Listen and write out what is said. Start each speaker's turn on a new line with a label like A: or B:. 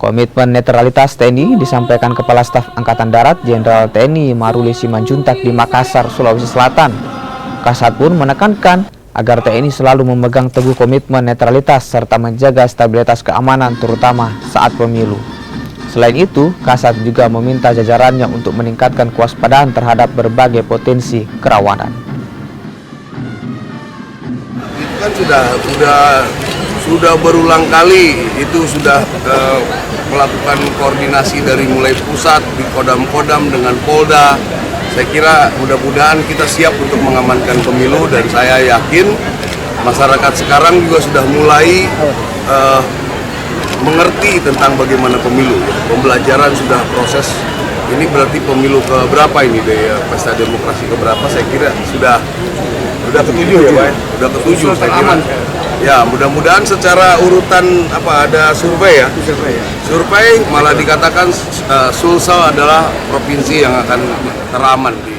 A: Komitmen netralitas TNI disampaikan Kepala Staf Angkatan Darat Jenderal TNI Maruli Simanjuntak di Makassar, Sulawesi Selatan. Kasat pun menekankan agar TNI selalu memegang teguh komitmen netralitas serta menjaga stabilitas keamanan terutama saat pemilu. Selain itu, Kasat juga meminta jajarannya untuk meningkatkan kewaspadaan terhadap berbagai potensi kerawanan.
B: Itu kan sudah berulang kali itu sudah melakukan koordinasi dari mulai pusat di Kodam-Kodam dengan Polda. Saya kira mudah-mudahan kita siap untuk mengamankan pemilu dan saya yakin masyarakat sekarang juga sudah mulai mengerti tentang bagaimana pemilu. Pembelajaran sudah proses. Ini berarti pemilu keberapa ini deh, pesta demokrasi keberapa? Saya kira sudah ketujuh ya, Pak. Sudah ketujuh saya kira. Ya, mudah-mudahan secara urutan ada survei ya. Survei malah dikatakan Sulsel adalah provinsi yang akan teraman di